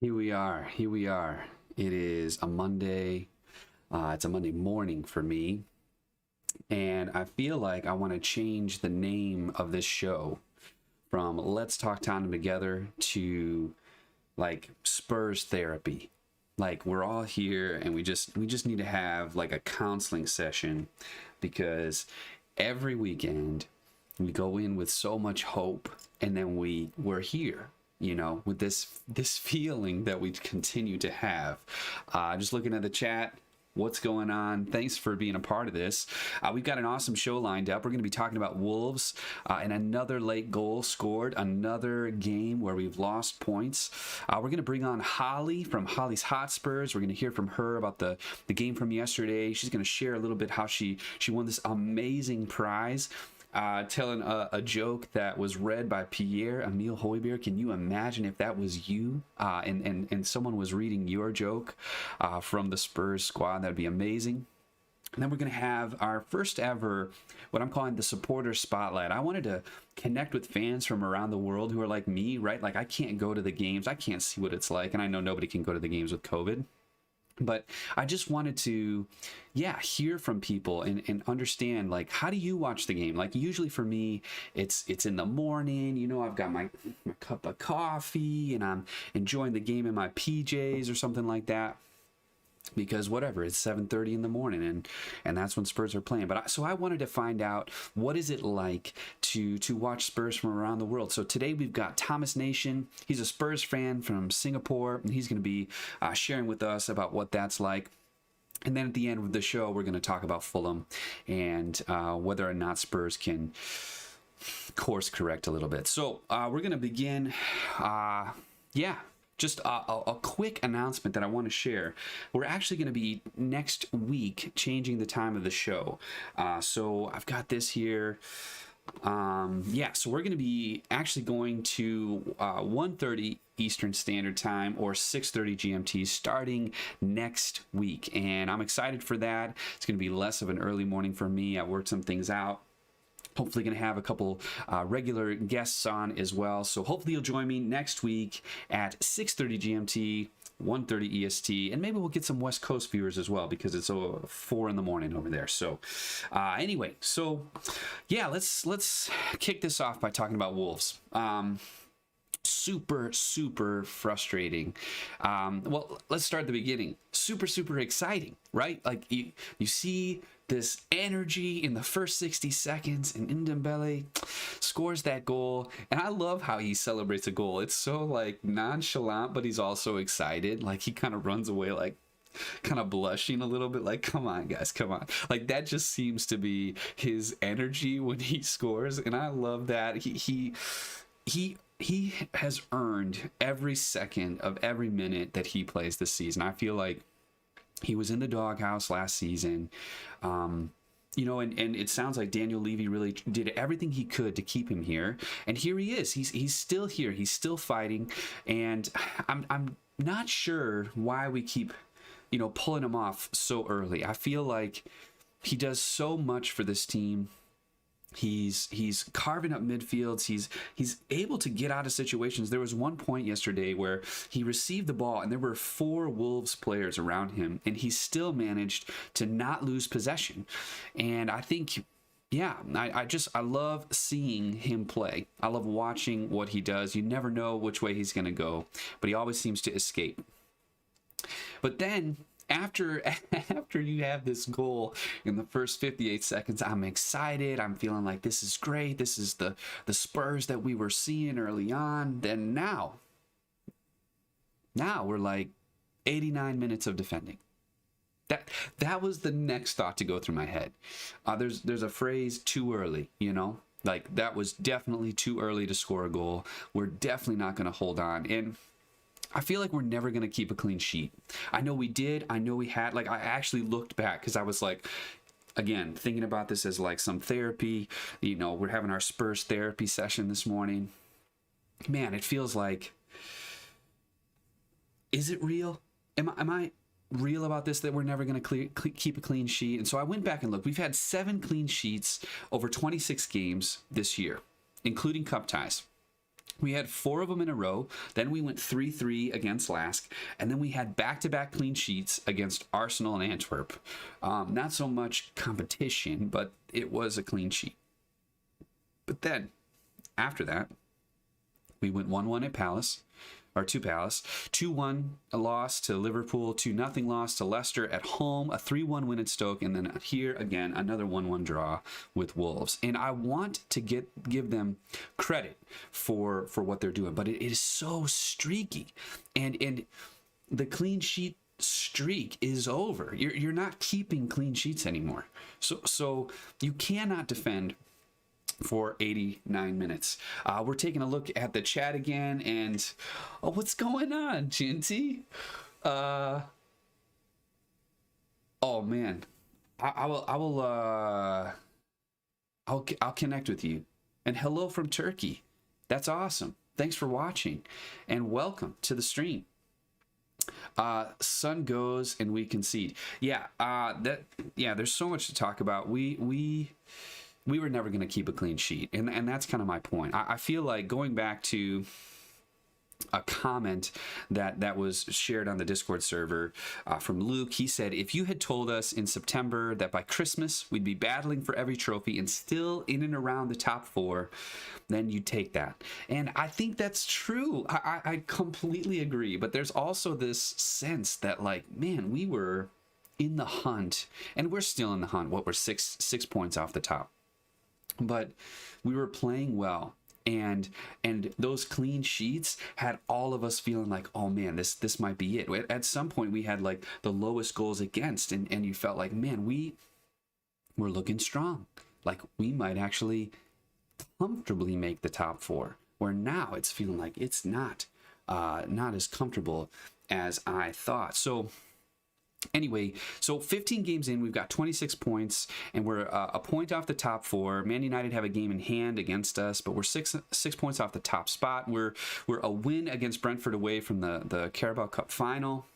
Here we are. Here we are. It is a Monday. It's a Monday morning for me. And I feel like I want to change the name of this show from Let's Talk Tottenham Together to like Spurs therapy. Like we're all here and we just need to have like a counseling session because every weekend we go in with so much hope and then we're here, you know, with this feeling that we continue to have. Just looking at the chat, what's going on? Thanks for being a part of this. We've got an awesome show lined up. We're going to be talking about Wolves and another late goal scored, another game where we've lost points. We're going to bring on Hollie from Hollie's Hotspurs. We're going to hear from her about the game from yesterday. She's going to share a little bit how she won this amazing prize. Telling a joke that was read by Pierre-Emile Højbjerg. Can you imagine if that was you and someone was reading your joke from the Spurs squad? That'd be amazing. And then we're going to have our first ever, what I'm calling the supporter spotlight. I wanted to connect with fans from around the world who are like me, right? Like I can't go to the games. I can't see what it's like. And I know nobody can go to the games with COVID. But I just wanted to, hear from people and understand, like, how do you watch the game? Like, usually for me, it's in the morning, you know, I've got my cup of coffee and I'm enjoying the game in my PJs or something like that. Because whatever, it's 7:30 in the morning and that's when Spurs are playing. But so I wanted to find out, what is it like to watch Spurs from around the world? So today we've got Thomas Nation. He's a Spurs fan from Singapore, and he's going to be sharing with us about what that's like. And then at the end of the show, we're going to talk about Fulham and whether or not Spurs can course correct a little bit. So we're going to begin. Just a quick announcement that I want to share. We're actually going to be next week changing the time of the show. So I've got this here. So we're going to be actually going to 1:30 Eastern Standard Time or 6:30 GMT starting next week. And I'm excited for that. It's going to be less of an early morning for me. I worked some things out. Hopefully going to have a couple regular guests on as well. So hopefully you'll join me next week at 6:30 GMT, 1:30 EST, and maybe we'll get some West Coast viewers as well because it's 4 in the morning over there. So anyway, let's kick this off by talking about Wolves. Super frustrating. Well, let's start at the beginning. Super exciting, right? Like you see this energy in the first 60 seconds, and Ndombele scores that goal. And I love how he celebrates a goal. It's so like nonchalant, but he's also excited. Like he kind of runs away, like kind of blushing a little bit, like, come on guys, come on. Like that just seems to be his energy when he scores. And I love that. He has earned every second of every minute that he plays this season. I feel like he was in the doghouse last season, and it sounds like Daniel Levy really did everything he could to keep him here. And here he is. He's still here. He's still fighting. And I'm not sure why we keep, pulling him off so early. I feel like he does so much for this team. He's carving up midfields. He's able to get out of situations. There was one point yesterday where he received the ball and there were 4 Wolves players around him and he still managed to not lose possession. And I think, I love seeing him play. I love watching what he does. You never know which way he's going to go, but he always seems to escape. But then after you have this goal in the first 58 seconds, I'm excited. I'm feeling like this is great. This is the Spurs that we were seeing early on. Then now we're like 89 minutes of defending. That was the next thought to go through my head. There's a phrase, too early, like that was definitely too early to score a goal. We're definitely not going to hold on. And I feel like we're never going to keep a clean sheet. I know we did. I know we had. Like, I actually looked back because I was like, again, thinking about this as like some therapy. We're having our Spurs therapy session this morning. Man, it feels like, is it real? Am I real about this, that we're never going to keep a clean sheet? And so I went back and looked. We've had 7 clean sheets over 26 games this year, including cup ties. We had 4 of them in a row. Then we went 3-3 against Lask. And then we had back-to-back clean sheets against Arsenal and Antwerp. Not so much competition, but it was a clean sheet. But then, after that, we went 1-1 at Palace, or to Palace, 2-1 a loss to Liverpool, 2-0 loss to Leicester at home, a 3-1 win at Stoke, and then here again another 1-1 draw with Wolves. And I want to give them credit for what they're doing, but it is so streaky, and the clean sheet streak is over. You're not keeping clean sheets anymore, so you cannot defend for 89 minutes. We're taking a look at the chat again, and what's going on, Jinty? Oh man, I'll connect with you. And hello from Turkey. That's awesome. Thanks for watching, and welcome to the stream. Sun goes and we concede. Yeah, there's so much to talk about. We were never going to keep a clean sheet. And that's kind of my point. I feel like going back to a comment that was shared on the Discord server from Luke, he said, if you had told us in September that by Christmas we'd be battling for every trophy and still in and around the top 4, then you'd take that. And I think that's true. I completely agree. But there's also this sense that, like, man, we were in the hunt, and we're still in the hunt. We're 6 points off the top. But we were playing well, and those clean sheets had all of us feeling like, oh man, this might be it. At some point we had like the lowest goals against, and you felt like, man, we're looking strong, like we might actually comfortably make the top 4, where now it's feeling like it's not as comfortable as I thought. So anyway, so 15 games in, we've got 26 points, and we're a point off the top 4. Man United have a game in hand against us, but we're six points off the top spot. We're a win against Brentford away from the Carabao Cup final.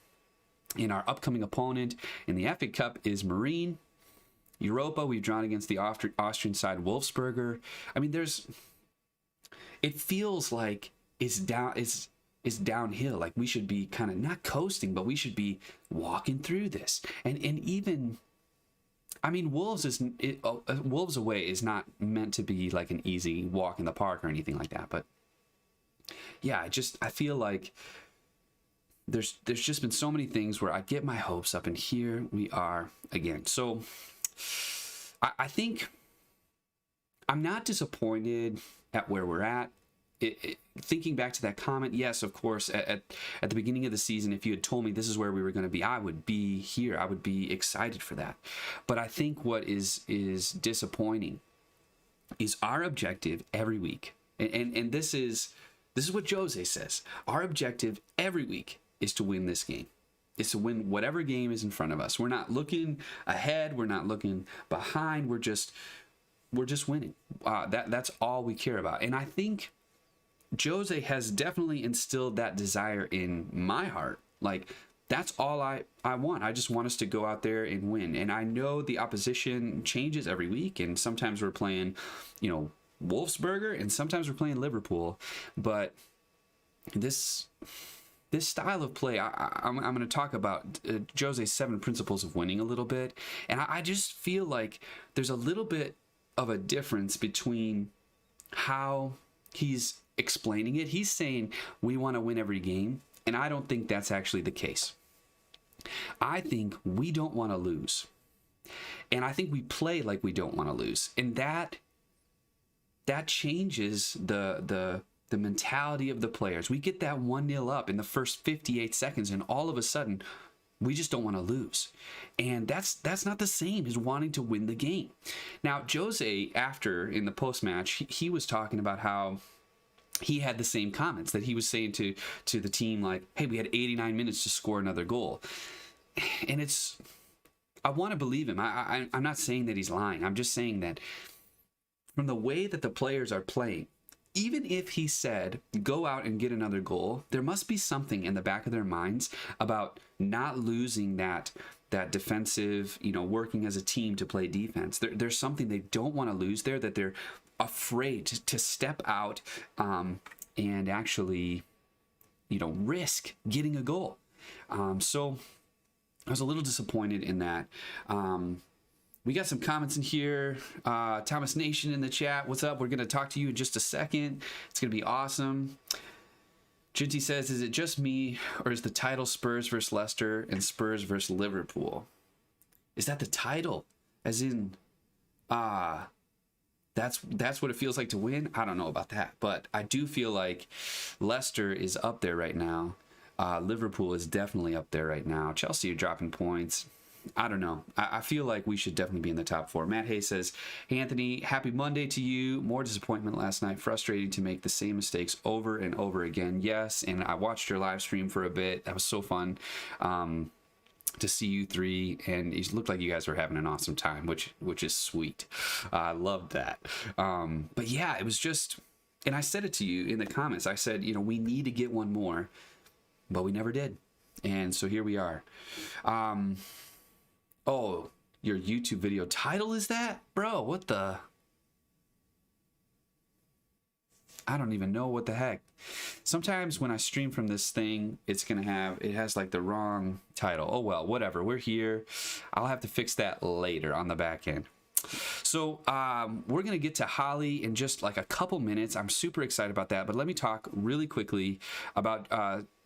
And our upcoming opponent in the FA Cup is Marine. Europa, we've drawn against the Austrian side Wolfsberger. I mean, it feels like it's downhill. Like we should be kind of not coasting, but we should be walking through this. And even, I mean, Wolves away is not meant to be like an easy walk in the park or anything like that. But yeah, I feel like there's just been so many things where I get my hopes up, and here we are again. So I think I'm not disappointed at where we're at. Thinking back to that comment, yes, of course, at the beginning of the season, if you had told me this is where we were going to be, I would be here. I would be excited for that. But I think what is disappointing is our objective every week. And this is what Jose says. Our objective every week is to win this game. Is to win whatever game is in front of us. We're not looking ahead. We're not looking behind. We're just winning. That's all we care about. And I think Jose has definitely instilled that desire in my heart. Like, that's all I want. I just want us to go out there and win. And I know the opposition changes every week, and sometimes we're playing, Wolfsberger, and sometimes we're playing Liverpool. But this style of play, I'm going to talk about Jose's 7 principles of winning a little bit. And I just feel like there's a little bit of a difference between how he's explaining it. He's saying we want to win every game, and I don't think that's actually the case. I think we don't want to lose, and I think we play like we don't want to lose, and that changes the mentality of the players. We get that 1-0 up in the first 58 seconds, and all of a sudden we just don't want to lose. And that's not the same as wanting to win the game. Now, Jose, after in the post-match, he was talking about how he had the same comments that he was saying to the team, like, hey, we had 89 minutes to score another goal. And I want to believe him. I'm not saying that he's lying. I'm just saying that from the way that the players are playing, even if he said, go out and get another goal, there must be something in the back of their minds about not losing that defensive, working as a team to play defense. There's something they don't want to lose there, that they're afraid to step out and actually, risk getting a goal. So I was a little disappointed in that. We got some comments in here. Thomas Nation in the chat. What's up? We're going to talk to you in just a second. It's going to be awesome. Jinty says, is it just me, or is the title Spurs versus Leicester and Spurs versus Liverpool? Is that the title? As in, that's what it feels like to win? I don't know about that. But I do feel like Leicester is up there right now. Liverpool is definitely up there right now. Chelsea are dropping points. I don't know. I feel like we should definitely be in the top 4. Matt Hay says, hey, Anthony, happy Monday to you. More disappointment last night. Frustrating to make the same mistakes over and over again. Yes, and I watched your live stream for a bit. That was so fun to see you three, and it looked like you guys were having an awesome time, which is sweet. I loved that. But yeah, it was just, and I said it to you in the comments. I said, we need to get one more, but we never did. And so here we are. Oh, your YouTube video title is that? Bro, what the? I don't even know what the heck. Sometimes when I stream from this thing, it has like the wrong title. Oh well, whatever. We're here. I'll have to fix that later on the back end. So we're going to get to Hollie in just like a couple minutes. I'm super excited about that. But let me talk really quickly about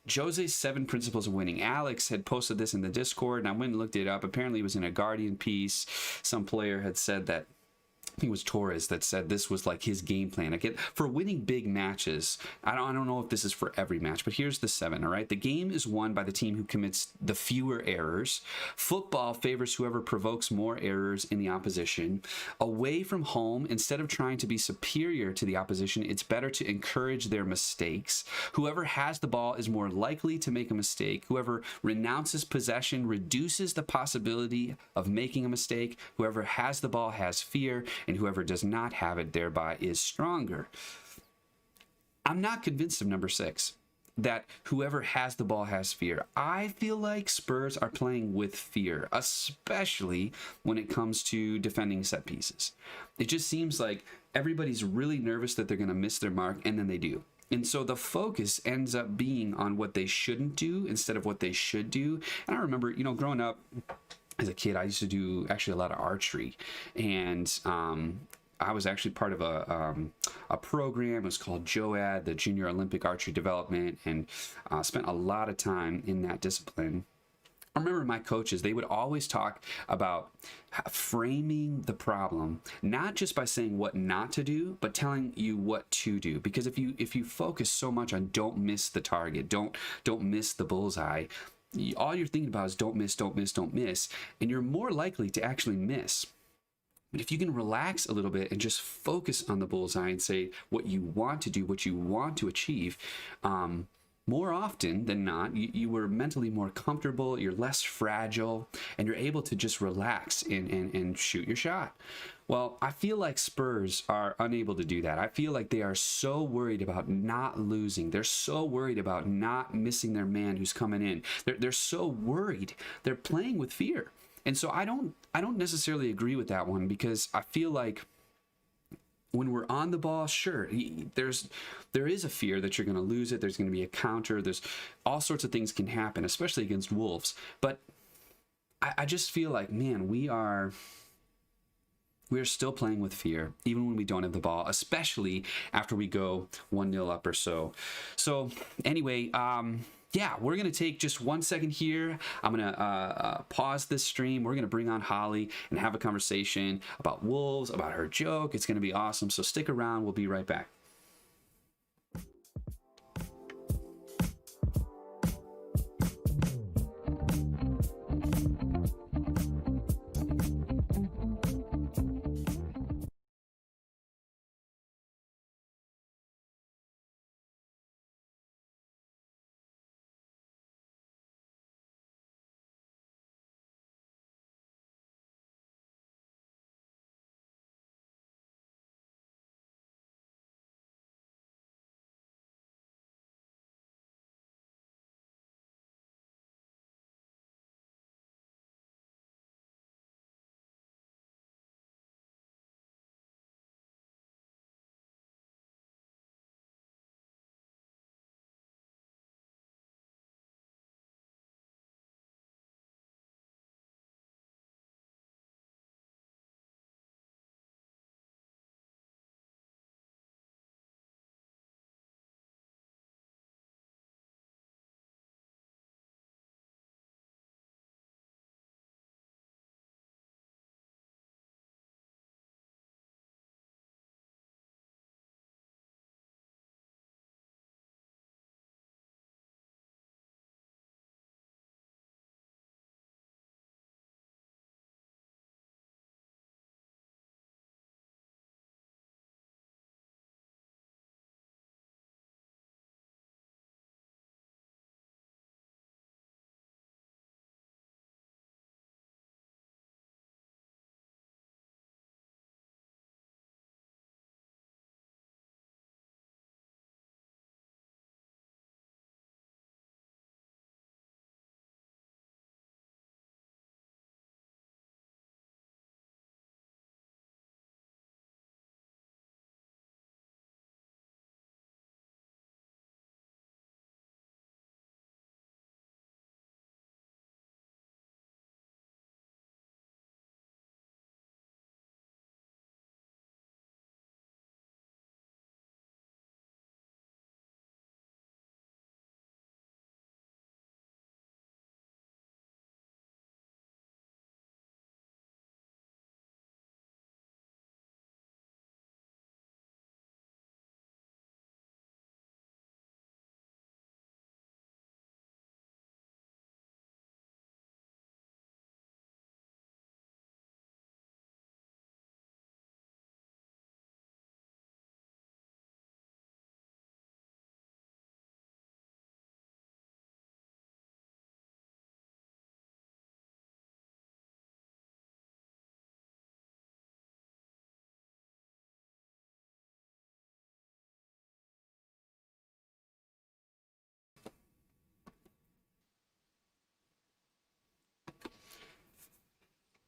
Jose's 7 principles of winning. Alex had posted this in the Discord, and I went and looked it up. Apparently, it was in a Guardian piece. Some player had said that, I think it was Torres that said this was like his game plan. Again, for winning big matches, I don't know if this is for every match, but here's the 7, all right? The game is won by the team who commits the fewer errors. Football favors whoever provokes more errors in the opposition. Away from home, instead of trying to be superior to the opposition, it's better to encourage their mistakes. Whoever has the ball is more likely to make a mistake. Whoever renounces possession reduces the possibility of making a mistake. Whoever has the ball has fear, and whoever does not have it thereby is stronger. I'm not convinced of number 6, that whoever has the ball has fear. I feel like Spurs are playing with fear, especially when it comes to defending set pieces. It just seems like everybody's really nervous that they're going to miss their mark, and then they do. And so the focus ends up being on what they shouldn't do instead of what they should do. And I remember, growing up, as a kid, I used to do actually a lot of archery, and I was actually part of a program. It was called JOAD, the Junior Olympic Archery Development, and spent a lot of time in that discipline. I remember my coaches, they would always talk about framing the problem, not just by saying what not to do, but telling you what to do. Because if you focus so much on don't miss the target, don't miss the bullseye, all you're thinking about is don't miss, don't miss, don't miss, and you're more likely to actually miss. But if you can relax a little bit and just focus on the bullseye and say what you want to do, what you want to achieve, more often than not, you were mentally more comfortable, you're less fragile, and you're able to just relax and shoot your shot. Well, I feel like Spurs are unable to do that. I feel like they are so worried about not losing. They're so worried about not missing their man who's coming in. They're so worried. They're playing with fear. And so I don't necessarily agree with that one, because I feel like when we're on the ball, sure, there is a fear that you're going to lose it. There's going to be a counter. There's all sorts of things can happen, especially against Wolves. But I just feel like, man, we're still playing with fear, even when we don't have the ball, especially after we go 1-0 up or so. So anyway, yeah, we're going to take just 1 second here. I'm going to pause this stream. We're going to bring on Hollie and have a conversation about Wolves, about her joke. It's going to be awesome. So stick around. We'll be right back.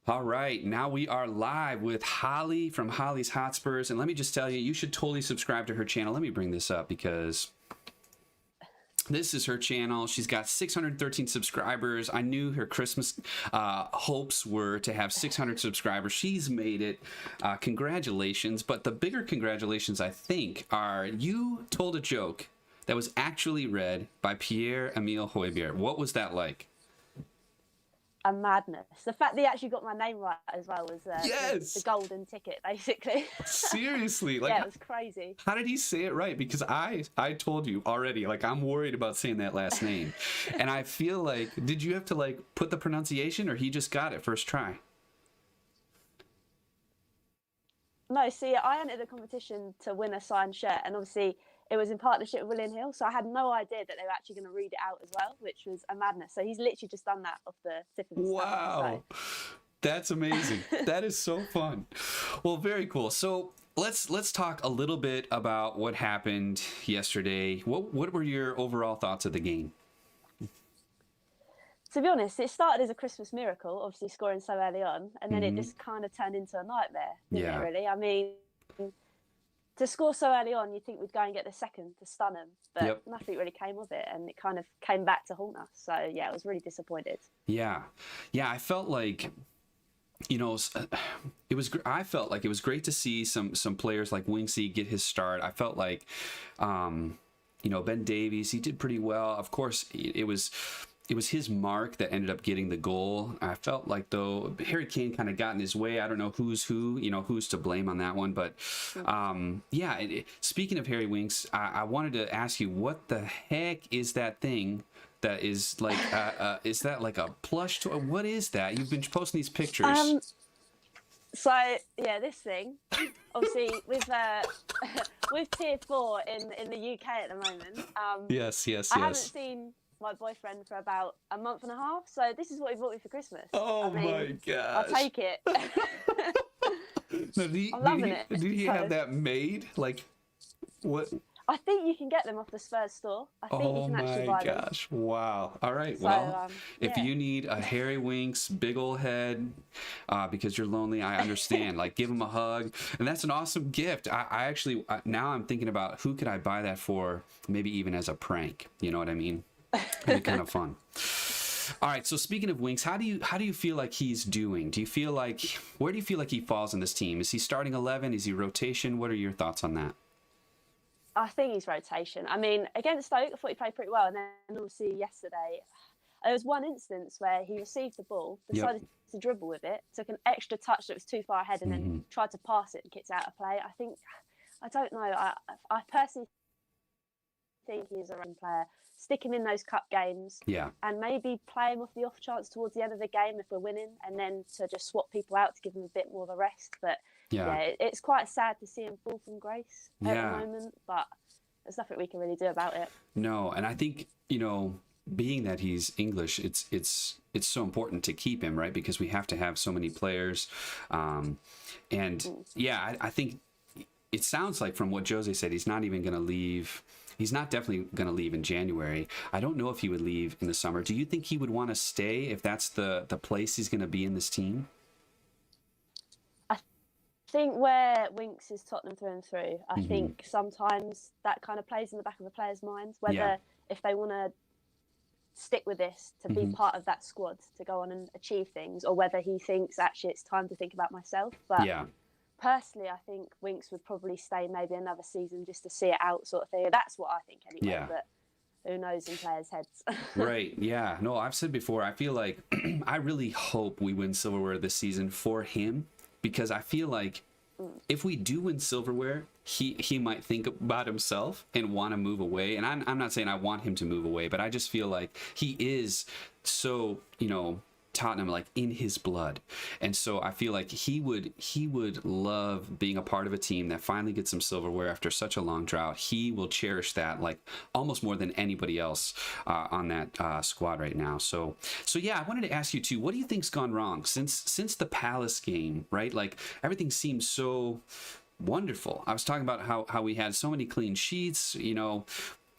All right, now we are live with Hollie from Hollie's Hotspurs. And let me just tell you, you should totally subscribe to her channel. Let me bring this up because this is her channel. She's got 613 subscribers. I knew her Christmas hopes were to have 600 subscribers. She's made it. Congratulations. But the bigger congratulations, I think, are you told a joke that was actually read by Pierre-Emile Højbjerg. What was that like? A madness. The fact that he actually got my name right as well was yes! the golden ticket, basically. Seriously, like, yeah, it was crazy. How did he say it right? Because I told you already, like, I'm worried about saying that last name, and I feel like, did you have to like put the pronunciation, or he just got it first try? No, see, I entered the competition to win a signed shirt, and obviously it was in partnership with William Hill, so I had no idea that they were actually going to read it out as well, which was a madness. So he's literally just done that off the tip of his tongue. Wow, so. That's amazing. That is so fun. Well, very cool. So let's talk a little bit about what happened yesterday. What were your overall thoughts of the game? To be honest, it started as a Christmas miracle, obviously scoring so early on, and then it just kind of turned into a nightmare, didn't it, really? I mean, to score so early on, you think we'd go and get the second to stun them, but nothing really came of it, and it kind of came back to haunt us. So yeah, I was really disappointed. Yeah, I felt like, you know, I felt like it was great to see some players like Winksy get his start. I felt like, you know, Ben Davies, he did pretty well. Of course, it was his mark that ended up getting the goal. I felt like, though, Harry Kane kind of got in his way. I don't know who's who, you know, who's to blame on that one. But yeah, speaking of Harry Winks, I wanted to ask you, what the heck is that thing that is like, is that like a plush toy? What is that? You've been posting these pictures. So yeah, this thing, obviously with Tier 4 in the UK at the moment. Yes. I haven't seen my boyfriend for about a month and a half, so this is what he bought me for Christmas. Oh, I mean, my gosh. I'll take it. No, I'm loving it. Did he have that made? Like, what? I think you can get them off the Spurs store. I think you can actually buy them. Oh my gosh. Wow. All right. So, well, if you need a Harry Winks, big old head, because you're lonely, I understand. Like, give him a hug. And that's an awesome gift. I actually, now I'm thinking about who could I buy that for, maybe even as a prank. You know what I mean? It'd be kind of fun. All right, so speaking of Winks, how do you feel like he's doing? Do you feel like, where do you feel like he falls in this team? Is he starting 11? Is he rotation? What are your thoughts on that? I think he's rotation. I mean, against Stoke, I thought he played pretty well, and then obviously yesterday, there was one instance where he received the ball, decided to dribble with it, took an extra touch that was too far ahead, and then tried to pass it and kicked it out of play. I don't know. I personally think he's a run player. Stick him in those cup games, and maybe play him off the off chance towards the end of the game if we're winning, and then to just swap people out to give him a bit more of a rest. But it's quite sad to see him fall from grace at the moment, but there's nothing we can really do about it. No, and I think, you know, being that he's English, it's so important to keep him, right? Because we have to have so many players, I think it sounds like from what Jose said, he's not even going to leave. He's not definitely going to leave in January. I don't know if he would leave in the summer. Do you think he would want to stay if that's the place he's going to be in this team? I think where Winks is Tottenham through and through, I think sometimes that kind of plays in the back of a player's mind, whether if they want to stick with this to be part of that squad to go on and achieve things, or whether he thinks actually it's time to think about myself. But personally, I think Winks would probably stay maybe another season just to see it out, sort of thing. That's what I think anyway, but who knows in players' heads. Right, yeah. No, I've said before, I feel like I really hope we win silverware this season for him, because I feel like if we do win silverware, he might think about himself and want to move away. And I'm not saying I want him to move away, but I just feel like he is so, you know, Tottenham, like, in his blood. And so I feel like he would love being a part of a team that finally gets some silverware after such a long drought. He will cherish that like almost more than anybody else on that squad right now. So yeah, I wanted to ask you too, what do you think's gone wrong since the Palace game, right? Like, everything seems so wonderful. I was talking about how we had so many clean sheets, you know.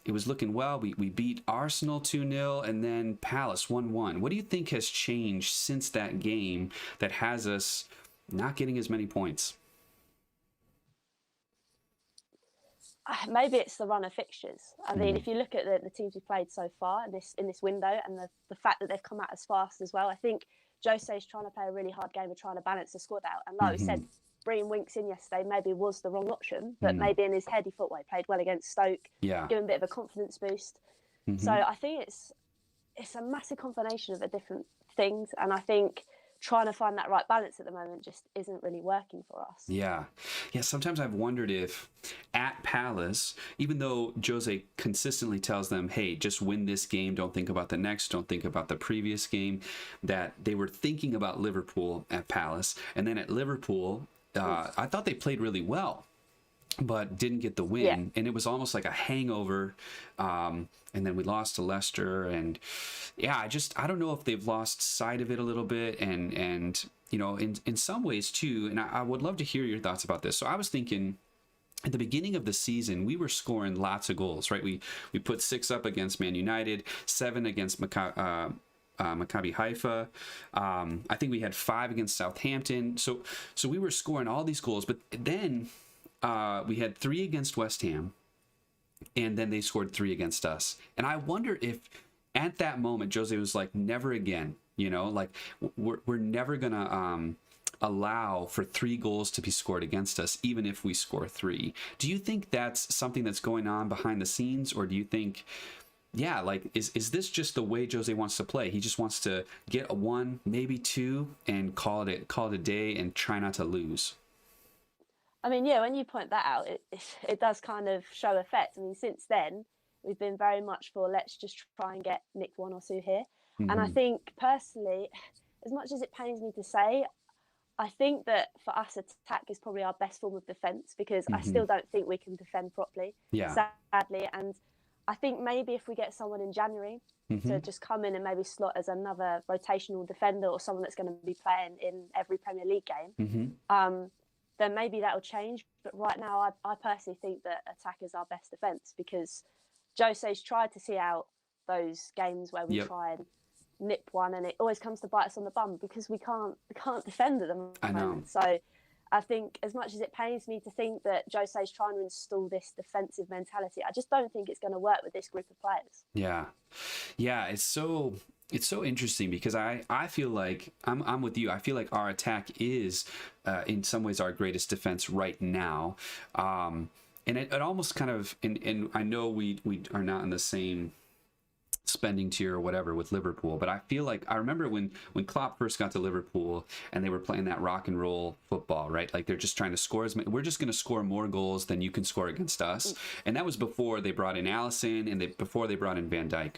it was looking well. We beat Arsenal 2-0 and then Palace 1-1. What do you think has changed since that game that has us not getting as many points? Maybe it's the run of fixtures. I mean, if you look at the teams we played so far in this window, and the fact that they've come out as fast as well, I think Jose's trying to play a really hard game of trying to balance the squad out. And like we said, bringing Winks in yesterday maybe was the wrong option, but maybe in his head he thought, well, he played well against Stoke, give him a bit of a confidence boost. So I think it's a massive combination of the different things, and I think trying to find that right balance at the moment just isn't really working for us. Yeah. Sometimes I've wondered if at Palace, even though Jose consistently tells them, hey, just win this game, don't think about the next, don't think about the previous game, that they were thinking about Liverpool at Palace. And then at Liverpool, I thought they played really well, but didn't get the win. Yeah. And it was almost like a hangover. And then we lost to Leicester. And yeah, I don't know if they've lost sight of it a little bit. And you know, in some ways too, and I would love to hear your thoughts about this. So I was thinking, at the beginning of the season, we were scoring lots of goals, right? We put 6 up against Man United, 7 against Maccabi Haifa. I think we had 5 against Southampton. So we were scoring all these goals, but then we had 3 against West Ham, and then they scored 3 against us. And I wonder if at that moment Jose was like, never again, you know, like we're never gonna allow for 3 goals to be scored against us, even if we score 3. Do you think that's something that's going on behind the scenes, or do you think, yeah, like is this just the way Jose wants to play? He just wants to get a 1, maybe 2, and call it a day and try not to lose. I mean, yeah, when you point that out, it does kind of show effect. I mean, since then, we've been very much for let's just try and get nick 1 or 2 here. And I think personally, as much as it pains me to say, I think that for us, attack is probably our best form of defence, because I still don't think we can defend properly, sadly. And I think maybe if we get someone in January to just come in and maybe slot as another rotational defender, or someone that's going to be playing in every Premier League game, then maybe that'll change. But right now, I personally think that attack is our best defence, because Jose's tried to see out those games where we try and nip 1, and it always comes to bite us on the bum because we can't defend at the moment. I know. So I think, as much as it pains me to think that Jose's trying to install this defensive mentality, I just don't think it's going to work with this group of players. Yeah, it's so interesting, because I feel like I'm with you. I feel like our attack is in some ways our greatest defense right now, and it almost kind of, and I know we are not in the same spending tier or whatever with Liverpool, but I feel like I remember when Klopp first got to Liverpool and they were playing that rock and roll football, right? Like they're just trying to score we're just going to score more goals than you can score against us. And that was before they brought in Alisson and before they brought in Van Dijk.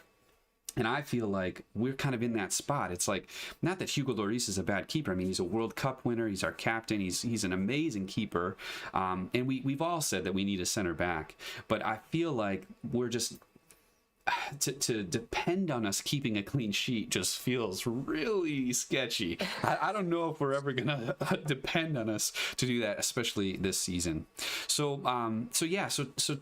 And I feel like we're kind of in that spot. It's like, not that Hugo Lloris is a bad keeper. I mean, he's a World Cup winner. He's our captain. He's an amazing keeper. And we've all said that we need a center back. But I feel like we're just... To depend on us keeping a clean sheet just feels really sketchy. I don't know if we're ever gonna depend on us to do that, especially this season. So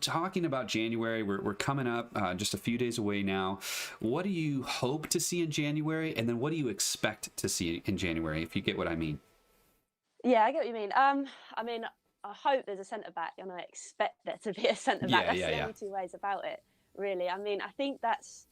talking about January, we're coming up just a few days away now. What do you hope to see in January, and then what do you expect to see in January, if you get what I mean? Yeah, I get what you mean. I mean, I hope there's a centre back, and I expect there to be a centre back. That's the only 2 ways about it, really. I mean, I think that's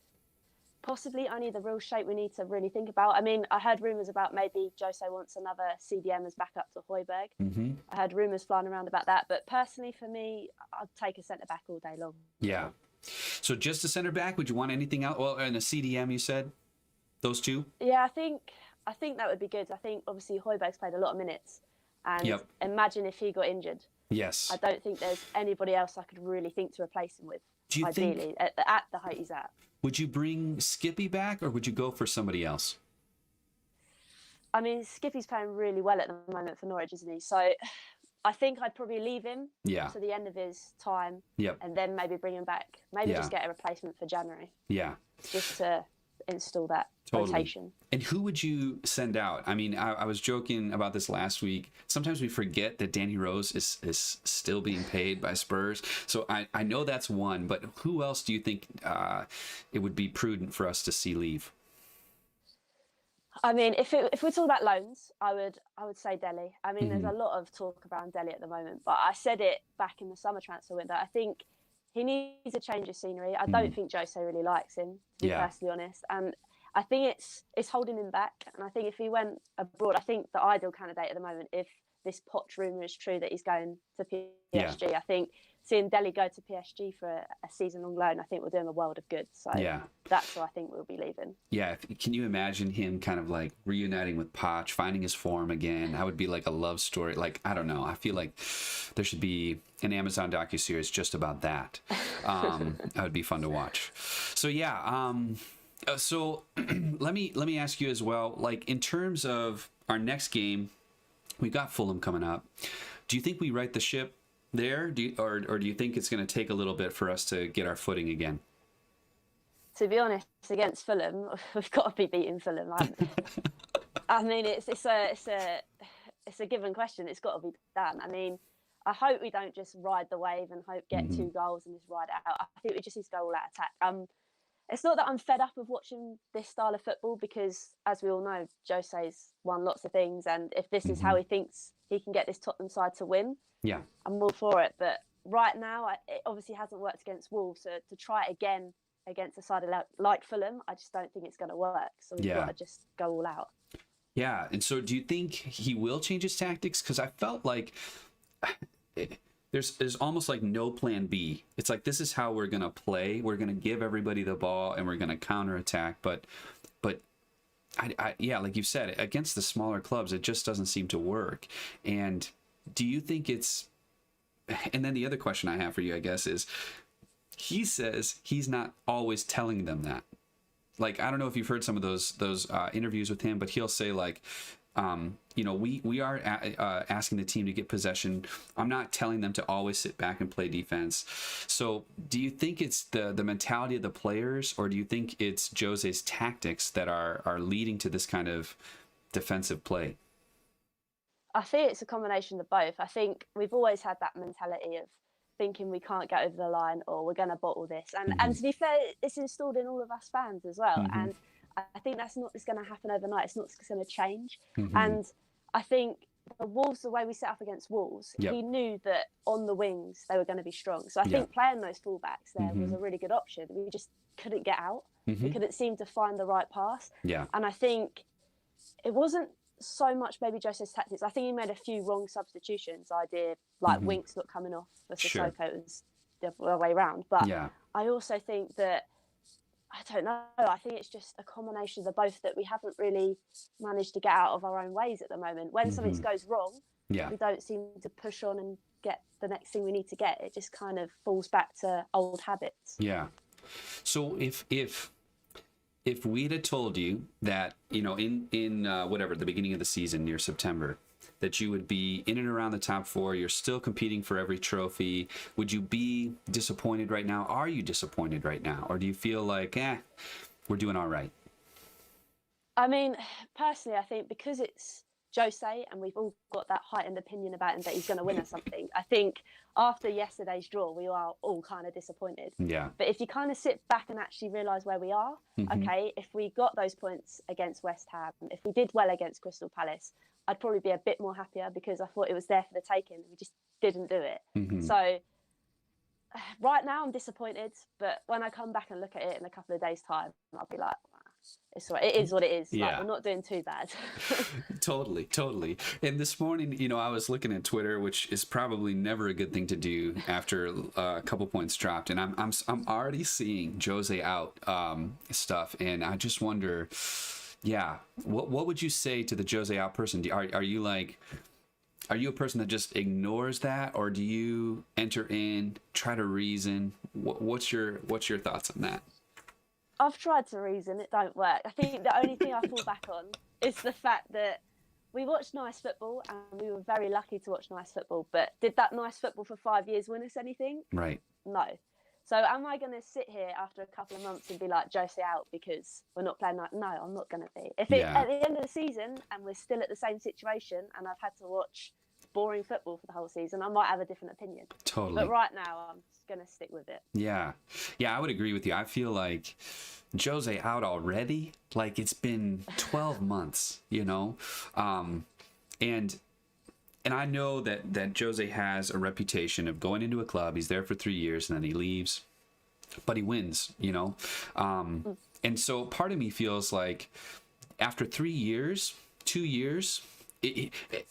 possibly only the real shape we need to really think about. I mean, I heard rumours about maybe Jose wants another CDM as backup to Højbjerg. I heard rumours flying around about that. But personally, for me, I'd take a centre-back all day long. Yeah. So just a centre-back? Would you want anything else? Well, and a CDM, you said? Those 2? Yeah, I think that would be good. I think, obviously, Højbjerg's played a lot of minutes. And imagine if he got injured. Yes. I don't think there's anybody else I could really think to replace him with. Do you ideally, think, at the height he's at. Would you bring Skippy back, or would you go for somebody else? I mean, Skippy's playing really well at the moment for Norwich, isn't he? So I think I'd probably leave him to the end of his time, and then maybe bring him back. Maybe just get a replacement for January. Yeah. Just to install that Totally. rotation. And who would you send out? I mean, I was joking about this last week. Sometimes we forget that Danny Rose is still being paid by Spurs. So I know that's one, but who else do you think it would be prudent for us to see leave? I mean, if we're talking about loans, I would say Delhi. I mean, there's Mhm. a lot of talk around Delhi at the moment, but I said it back in the summer transfer window. I think he needs a change of scenery. I don't think Jose really likes him, to be Yeah. perfectly honest. And I think it's holding him back. And I think if he went abroad, I think the ideal candidate at the moment, if this Poch rumour is true that he's going to PSG, I think seeing Delhi go to PSG for a season-long loan, I think will do him a world of good. So Yeah. that's who I think we'll be leaving. Yeah, can you imagine him kind of like reuniting with Poch, finding his form again? That would be like a love story. Like, I don't know. I feel like there should be an Amazon docuseries just about that. That would be fun to watch. So yeah, so let me ask you as well, like in terms of our next game, we've got Fulham coming up. Do you think we right the ship there? Or do you think it's going to take a little bit for us to get our footing again? To be honest, against Fulham, we've got to be beating Fulham. I mean, it's a given question. It's got to be done. I mean, I hope we don't just ride the wave and get 2 goals and just ride it out. I think we just need to go all out attack. It's not that I'm fed up of watching this style of football because, as we all know, Jose's won lots of things, and if this is how he thinks he can get this Tottenham side to win, Yeah, I'm all for it. But right now, it obviously hasn't worked against Wolves, so to try it again against a side like Fulham, I just don't think it's going to work. So we've got to just go all out. Yeah, and so do you think he will change his tactics? Because I felt like there's almost like no plan B. It's like this is how we're gonna play. We're gonna give everybody the ball and we're gonna counterattack. But yeah, like you said, against the smaller clubs, it just doesn't seem to work. And do you think it's? And then the other question I have for you, I guess, is he says he's not always telling them that. Like, I don't know if you've heard some of those interviews with him, but he'll say like, we are asking the team to get possession. I'm not telling them to always sit back and play defense. So do you think it's the mentality of the players, or do you think it's Jose's tactics that are leading to this kind of defensive play? I think it's a combination of both. I think we've always had that mentality of thinking we can't get over the line or we're going to bottle this. And to be fair, it's installed in all of us fans as well. And I think that's not just going to happen overnight. It's not going to change. And I think the Wolves, the way we set up against Wolves, he knew that on the wings they were going to be strong. So I think playing those fullbacks there was a really good option. We just couldn't get out. We couldn't seem to find the right pass. And I think it wasn't so much maybe Jose's tactics. I think he made a few wrong substitutions. Idea like Winks not coming off for Sissoko, it was the other way around. But I also think that, I don't know, I think it's just a combination of the both, that we haven't really managed to get out of our own ways at the moment. When something goes wrong, we don't seem to push on and get the next thing we need to get. It just kind of falls back to old habits. Yeah. So if we'd have told you that, in whatever, the beginning of the season near September, that you would be in and around the top 4, you're still competing for every trophy, would you be disappointed right now? Are you disappointed right now? Or do you feel like, we're doing all right? I mean, personally, I think because it's Jose and we've all got that heightened opinion about him that he's going to win us something, I think after yesterday's draw, we are all kind of disappointed. Yeah. But if you kind of sit back and actually realise where we are, okay, if we got those points against West Ham, if we did well against Crystal Palace, I'd probably be a bit more happier because I thought it was there for the taking. We just didn't do it. So right now I'm disappointed, but when I come back and look at it in a couple of days' time, I'll be like, it's all right. It is what it is. Yeah. Like, we're not doing too bad. Totally. And this morning, I was looking at Twitter, which is probably never a good thing to do after a couple points dropped, and I'm already seeing Jose out stuff, and I just wonder, what would you say to the Jose out person? Are you a person that just ignores that, or do you enter in, try to reason? What's your thoughts on that? I've tried to reason, it don't work. I think the only thing I fall back on is the fact that we watched nice football and we were very lucky to watch nice football. But did that nice football for 5 years win us anything? Right. No. So am I going to sit here after a couple of months and be like, Josie out because we're not playing? Like, no, I'm not going to be. If Yeah. at the end of the season and we're still at the same situation and I've had to watch boring football for the whole season, I might have a different opinion. Totally. But right now, I'm just going to stick with it. Yeah. I would agree with you. I feel like Jose out already. Like, it's been 12 months, you know? And I know that Jose has a reputation of going into a club, he's there for 3 years, and then he leaves, but he wins, you know? And so part of me feels like after 3 years, 2 years,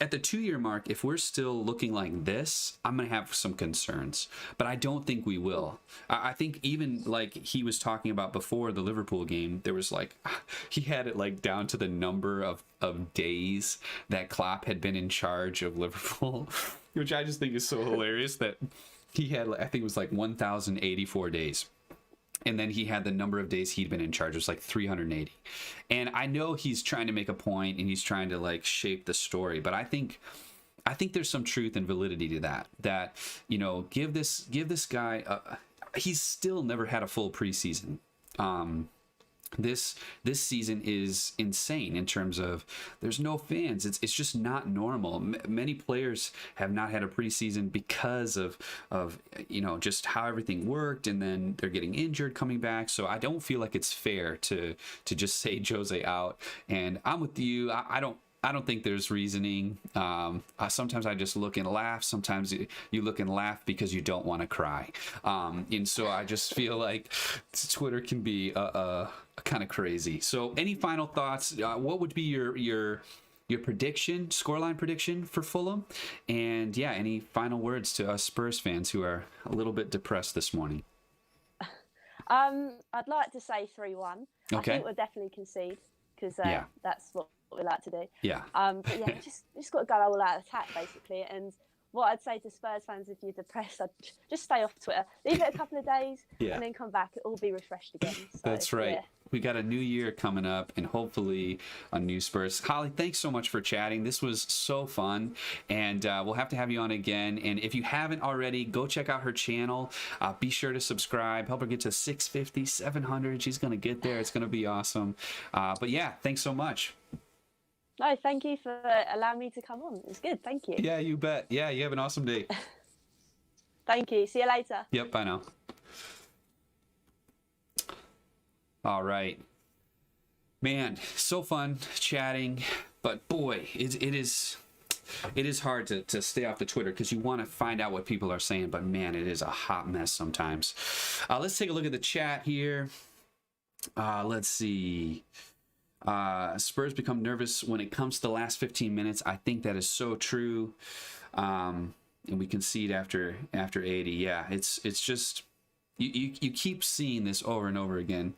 at the 2-year mark, if we're still looking like this, I'm going to have some concerns. But I don't think we will. I think even like he was talking about before the Liverpool game, there was like, he had it like down to the number of days that Klopp had been in charge of Liverpool, which I just think is so hilarious that he had, I think it was like 1,084 days. And then he had the number of days he'd been in charge. It was like 380. And I know he's trying to make a point and he's trying to like shape the story, but I think there's some truth and validity to that, you know, give this guy he's still never had a full preseason. This season is insane in terms of there's no fans. It's just not normal. Many players have not had a preseason because of you know, just how everything worked, and then they're getting injured coming back. So I don't feel like it's fair to just say Jose out. And I'm with you. I don't think there's reasoning. Sometimes I just look and laugh. Sometimes you look and laugh because you don't want to cry. And so I just feel like Twitter can be kind of crazy. So any final thoughts? What would be your prediction, scoreline prediction for Fulham? And yeah, any final words to us Spurs fans who are a little bit depressed this morning? I'd like to say 3-1. Okay. I think we'll definitely concede because that's what we like to do. Yeah. But yeah, just got to go all out attack basically. And what I'd say to Spurs fans, if you're depressed, I'd just stay off Twitter, leave it a couple of days, and then come back. It'll all be refreshed again. So, that's right. Yeah. We got a new year coming up and hopefully a new Spurs. Hollie, thanks so much for chatting. This was so fun, and we'll have to have you on again. And if you haven't already, go check out her channel. Be sure to subscribe. Help her get to 650, 700. She's going to get there. It's going to be awesome. But yeah, thanks so much. No, thank you for allowing me to come on. It was good. Thank you. Yeah, you bet. Yeah, you have an awesome day. Thank you. See you later. Yep, bye now. All right. Man, so fun chatting, but boy, it is hard to stay off the Twitter because you want to find out what people are saying, but man, it is a hot mess sometimes. Let's take a look at the chat here. Let's see. Spurs become nervous when it comes to the last 15 minutes. I think that is so true. And we concede after 80. Yeah, it's just you keep seeing this over and over again.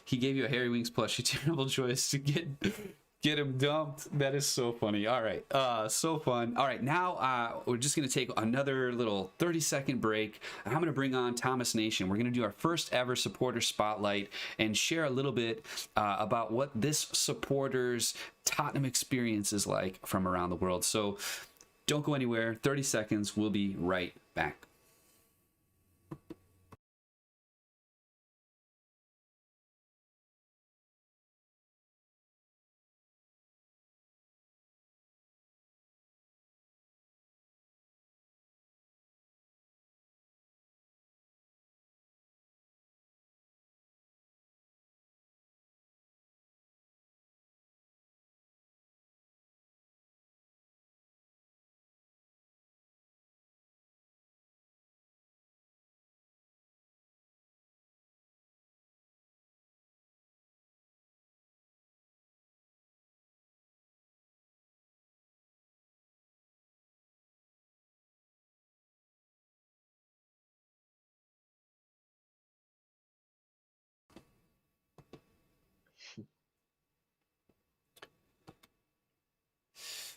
He gave you a Harry Winks plushie. Terrible choice to get him dumped. That is so funny. All right, so fun. All right, now we're just gonna take another little 30-second break, and I'm gonna bring on Thomas Nation. We're gonna do our first ever supporter spotlight and share a little bit about what this supporters Tottenham experience is like from around the world. So don't go anywhere. 30 seconds. We'll be right back.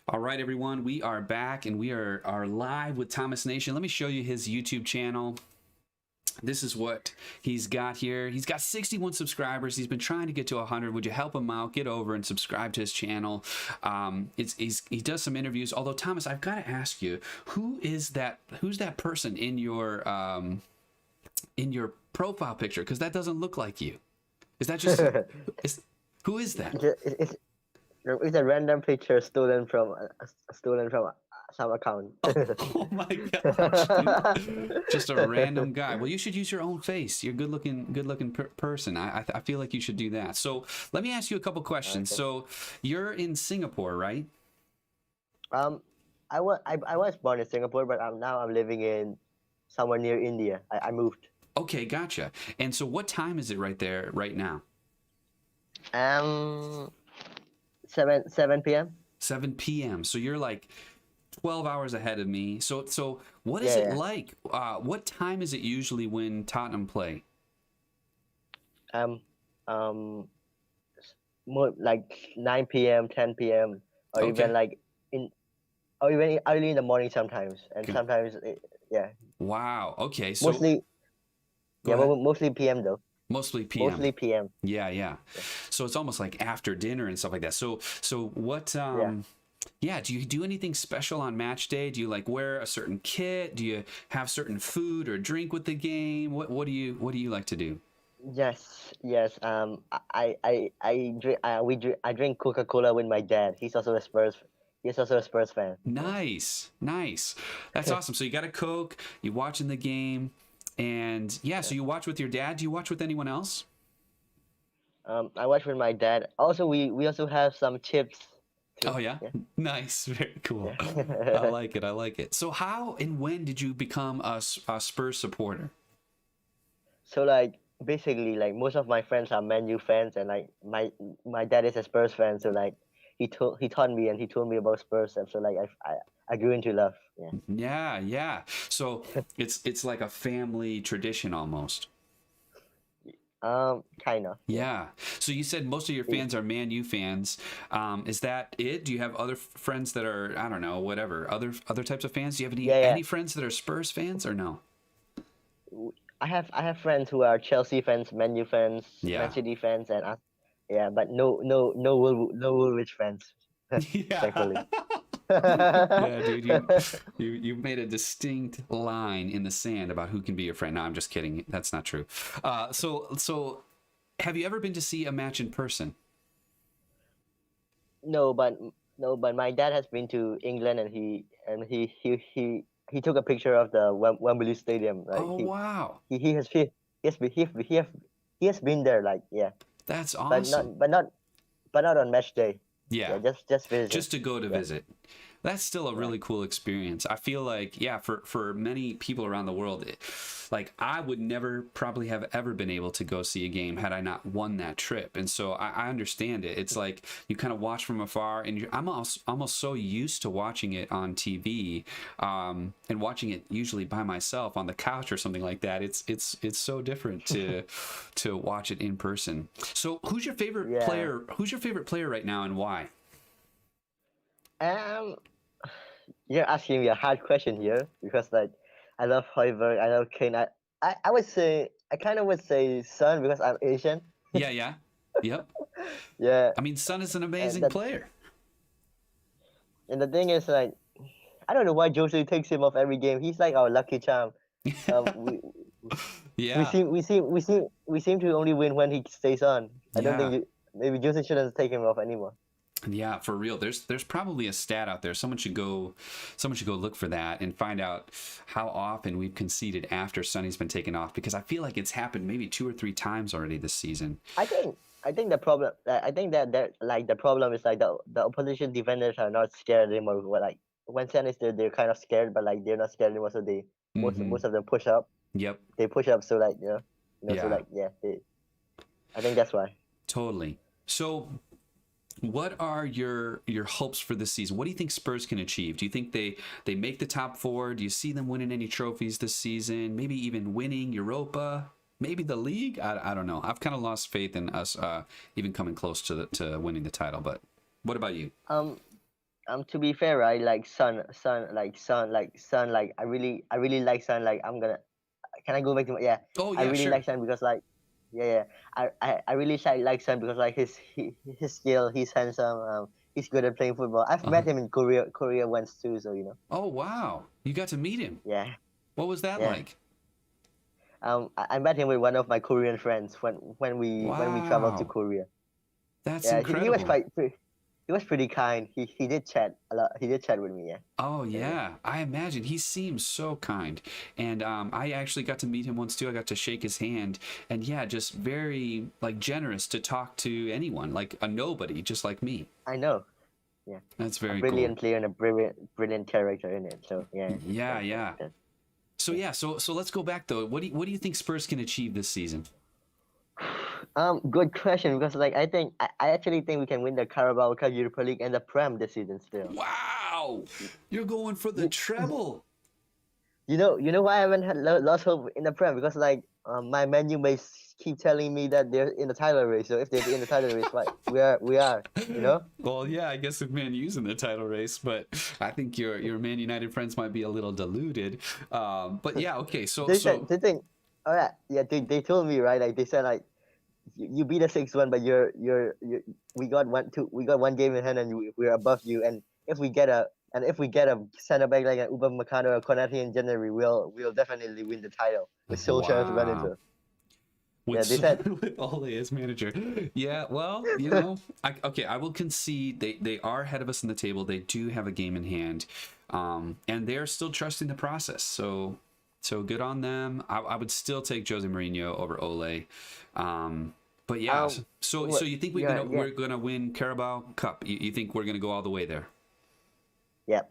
All right, everyone, we are back and we are live with Thomas Nation. Let me show you his YouTube channel. This is what he's got here. He's got 61 subscribers. He's been trying to get to 100. Would you help him out? Get over and subscribe to his channel. He does some interviews. Although, Thomas, I've got to ask you, who's that person in your in your profile picture? Because that doesn't look like you. Is that just who is that? It's a random picture stolen from some account. Oh my gosh, dude. Just a random guy. Well, you should use your own face. You're good looking person. I feel like you should do that. So let me ask you a couple questions. Okay. So you're in Singapore, right? I was born in Singapore, but now I'm living in somewhere near India. I moved. Okay, gotcha. And so what time is it right there right now? 7 p.m. 7 p.m. So you're like 12 hours ahead of me. So what is Yeah, it yeah. like? What time is it usually when Tottenham play? Um, more like 9 p.m., 10 p.m., or Okay. even like or even early in the morning sometimes, and Good. sometimes yeah, Wow. Okay. So mostly go ahead. mostly p.m. though. Mostly PM. Mostly p.m. Yeah. So it's almost like after dinner and stuff like that. So what Yeah. do you do anything special on match day? Do you like wear a certain kit? Do you have certain food or drink with the game? What do you like to do? Yes. I drink Coca-Cola with my dad. He's also a Spurs. He's also a Spurs fan. Nice. That's awesome. So you got a Coke, you watching the game, and so you watch with your dad. Do you watch with anyone else? I watch with my dad. Also, we also have some chips too. Oh yeah? Nice. Very cool. Yeah. I like it. So how and when did you become a Spurs supporter? So like basically like most of my friends are Man U fans, and like my dad is a Spurs fan. So like he taught me and he told me about Spurs stuff. So like I grew into love. Yeah. So it's like a family tradition almost. Kind of. Yeah. So you said most of your fans are Man U fans. Is that it? Do you have other friends that are, I don't know, whatever, other types of fans? Do you have any friends that are Spurs fans or no? I have friends who are Chelsea fans, Man U fans, Yeah. Man City fans, and but no Woolwich fans. Thankfully. Yeah, dude, you made a distinct line in the sand about who can be your friend. No, I'm just kidding. That's not true. So have you ever been to see a match in person? No, but my dad has been to England, and he took a picture of the Wembley Stadium. Like Oh wow, he has been there. Like that's but awesome. not on match day. Yeah, just visit. just to go to visit. That's still a really cool experience. I feel like, for many people around the world, like I would never probably have ever been able to go see a game had I not won that trip. And so I understand it. It's like you kind of watch from afar, and I'm almost so used to watching it on TV and watching it usually by myself on the couch or something like that. It's so different to watch it in person. So who's your favorite player? Who's your favorite player right now, and why? You're asking me a hard question here, because like I love Højbjerg, I love Kane. I would say I kind of would say Son, because I'm Asian. Yeah. Yep. Yeah. I mean, Son is an amazing player. And the thing is, like, I don't know why Jose takes him off every game. He's like our lucky charm. We seem to only win when he stays on. I don't think maybe Jose shouldn't take him off anymore. Yeah, for real. There's probably a stat out there. Someone should go look for that and find out how often we've conceded after Sonny's been taken off, because I feel like it's happened maybe 2 or 3 times already this season. I think the problem. I think that the problem is like the opposition defenders are not scared anymore. Like when Son is there, they're kind of scared, but like they're not scared anymore. So they most of them push up. Yep. They push up. So like So like I think that's why. Totally. So what are your hopes for this season? What do you think Spurs can achieve? Do you think they make the top 4? Do you see them winning any trophies this season? Maybe even winning Europa? Maybe the league? I don't know. I've kind of lost faith in us even coming close to winning the title. But what about you? To be fair, right? Like Son, I really like Son. Like can I go back to my Oh yeah, I really sure. like Son because like I really like Son because like his skill, he's handsome, he's good at playing football. I've met him in Korea once too, so you know. Oh wow, you got to meet him. Yeah. What was that like? I met him with one of my Korean friends when we traveled to Wow, Korea. that's Yeah, he was incredible. he was pretty kind. He did chat a lot. He did chat with me. Yeah. Oh So yeah. yeah, I imagine he seems so kind, and I actually got to meet him once too. I got to shake his hand, and yeah, just very like generous to talk to anyone, like a nobody, just like me. I know. Yeah. That's A very cool. brilliant player and a brilliant character in it. So yeah, Yeah, yeah. So yeah. yeah, so let's go back though. What do you think Spurs can achieve this season? Good question because like I actually think we can win the Carabao Cup, Europa League, and the Prem this season still. Wow, you're going for the You, treble. you know why I haven't had lost hope in the Prem because like my menu mates keep telling me that they're in the title race. So if they're in the title race, right, we are. You know. Well, yeah, I guess if Man U's in the title race, but I think your Man United friends might be a little deluded. But yeah, okay. So They think, all right, yeah, they told me right, like they said like you beat a 6-1, but you're we got one game in hand and we're above you, and if we get a center back like an Upamecano or Konate in January, we'll definitely win the title with Solskjaer as wow. manager. With Yeah, they said. with Ole as manager. Yeah, well, okay, I will concede they are ahead of us in the table. They do have a game in hand, and they're still trusting the process. So good on them. I would still take Jose Mourinho over Ole. But yeah, so What? you think Yeah, yeah, we're gonna win Carabao Cup? You think we're gonna go all the way there? yeah.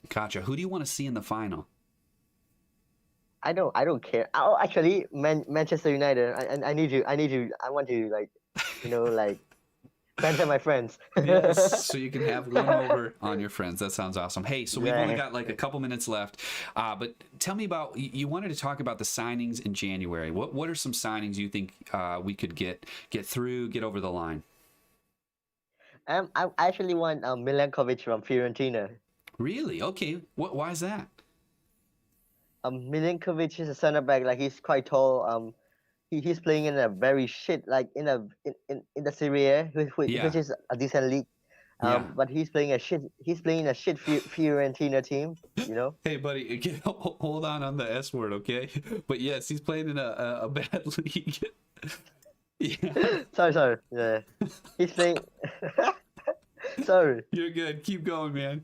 Gotcha. Who do you want to see in the final? I don't care. Oh, actually, Manchester United. I want to like, like banter my friends. Yes, so you can have one over on your friends. That sounds awesome. Hey, so we've only Yeah. got like a couple minutes left, but tell me about you wanted to talk about the signings in January. What are some signings you think we could get through, get over the line? I actually want Milenkovic from Fiorentina. Really? Okay. Why is that? Milinkovic is a center back. Like he's quite tall. He's playing in a very shit like in the Serie A, which Yeah, is a decent league. yeah. But he's playing a shit. He's playing a shit Fiorentina team. You know. Hey, buddy, hold on the S word, okay? But yes, he's playing in a bad league. Yeah, Sorry. Yeah. He's playing. Sorry. you're good. Keep going, man.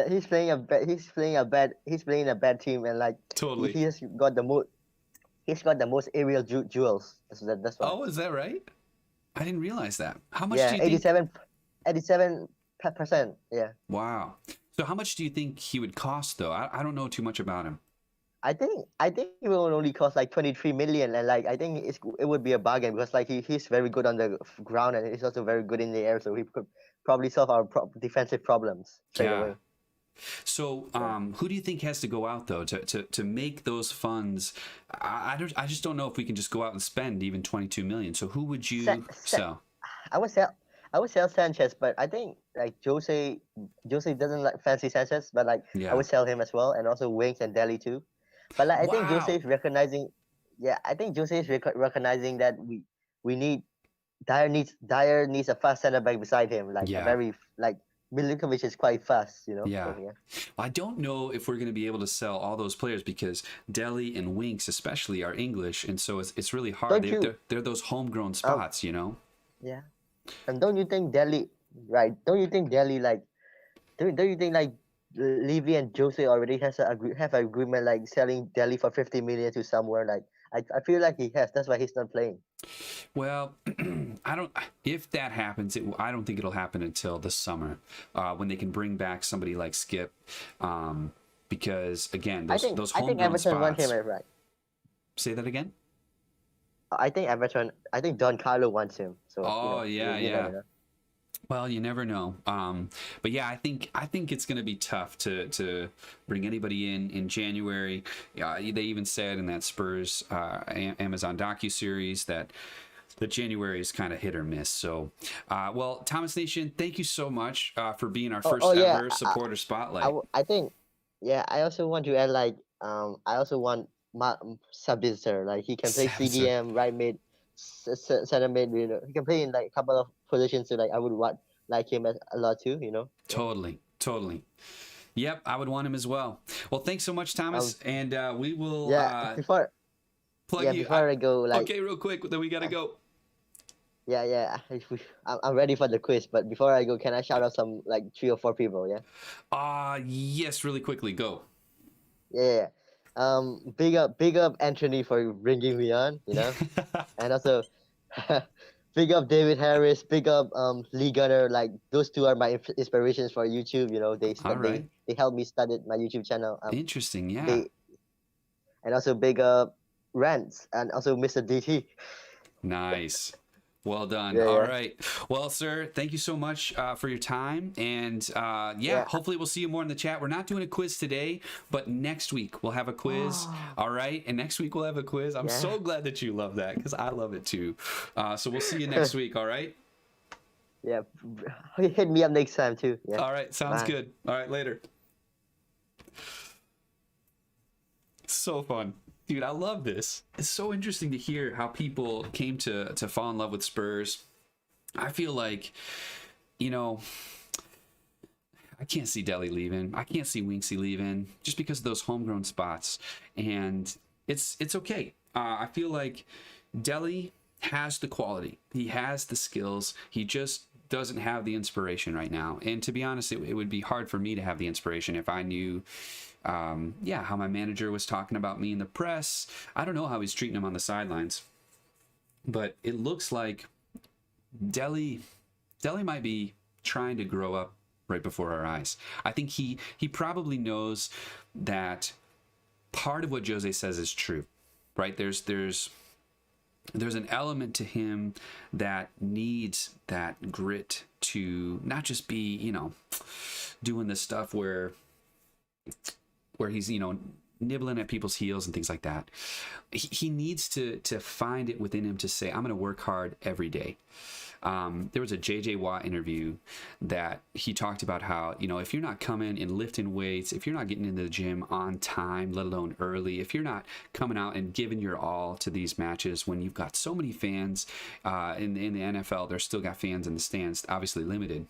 He's playing a bad team, and like he, Totally. he has got the most. He's got the most aerial duels. That's why. Oh, is that right? I didn't realize that. How much do Yeah, you think? 87%. Yeah. Wow. So how much do you think he would cost though? I don't know too much about him. I think it will only cost like 23 million, and like I think it would be a bargain because like he's very good on the ground and he's also very good in the air, so he could probably solve our defensive problems straight Yeah. away. So Yeah. who do you think has to go out though to make those funds? I just don't know if we can just go out and spend even 22 million. So who would Sa- you Sa- sell? I would sell I would sell Sanchez, but I think like Jose doesn't like fancy Sanchez, but like I Yeah. would sell him as well, and also Winks and Deli too. But like I think Jose Wow. is recognizing, yeah, I think Jose is recognizing that we need Dyer needs a fast center back beside him, like a Yeah. very like Milinkovic is quite fast, you know. Yeah. So yeah, I don't know if we're going to be able to sell all those players because Delhi and Winks especially are English, and so it's really hard. don't you? They're those homegrown Um, spots, you know. yeah, and don't you think Delhi, right? Don't you think Delhi like? Don't you think like Levy and Jose already have an agreement like selling Delhi for 50 million to somewhere like I feel like he has. That's why he's not playing. Well, I don't. If that happens, I don't think it'll happen until the summer, when they can bring back somebody like Skip, because again, those I think homegrown Everton want him, spots. right? Say that again. I think Don Carlo wants him. So Oh you, yeah, you never yeah. know. Well, you never know. But yeah, I think it's going to be tough to bring anybody in January. They even said in that Spurs Amazon docu series that the January is kind of hit or miss. So, well, Thomas Nation, thank you so much for being our Oh first yeah. ever supporter spotlight. I think yeah. I also want to add like I also want Sabitzer, like he can play Savitzer. CDM, right mid, center mid. You know, he can play in like a couple of positions. So like I would want like him a lot too. You know. Yeah. Totally, totally. Yep, I would want him as well. Well, thanks so much, Thomas, and we will before plug you. before I go, like, okay, real quick, then we gotta go. I'm ready for the quiz, but before I go, can I shout out some like 3 or 4 people? Yeah. Yes, really quickly, go. Yeah. Big up Anthony for bringing me on. And also, big up David Harris. Big up Lee Gunner. Like, those two are my inspirations for YouTube. All right. They helped me start my YouTube channel. Interesting, yeah. And also big up Rants and also Mr. DT. Nice. Well done. Yeah, All yeah. right. Well, sir, thank you so much for your time. And hopefully we'll see you more in the chat. We're not doing a quiz today, but next week we'll have a quiz. All right. And next week we'll have a quiz. I'm so glad that you love that because I love it too. So we'll see you next week. All right. Yeah. Hit me up next time too. Yeah. All right. Sounds Bye. good. All right. Later. So fun. Dude, I love this. It's so interesting to hear how people came to fall in love with Spurs. I feel like, I can't see Dele leaving. I can't see Winksy leaving just because of those homegrown spots. And it's okay. I feel like Dele has the quality. He has the skills. He just doesn't have the inspiration right now. And to be honest, it would be hard for me to have the inspiration if I knew how my manager was talking about me in the press. I don't know how he's treating him on the sidelines, but it looks like Dele might be trying to grow up right before our eyes. I think he probably knows that part of what Jose says is true, right? There's an element to him that needs that grit to not just be, doing this stuff where he's, nibbling at people's heels and things like that. He needs to find it within him to say, I'm going to work hard every day. There was a JJ Watt interview that he talked about how, if you're not coming and lifting weights, if you're not getting into the gym on time, let alone early, if you're not coming out and giving your all to these matches when you've got so many fans in the NFL, there's still got fans in the stands, obviously limited.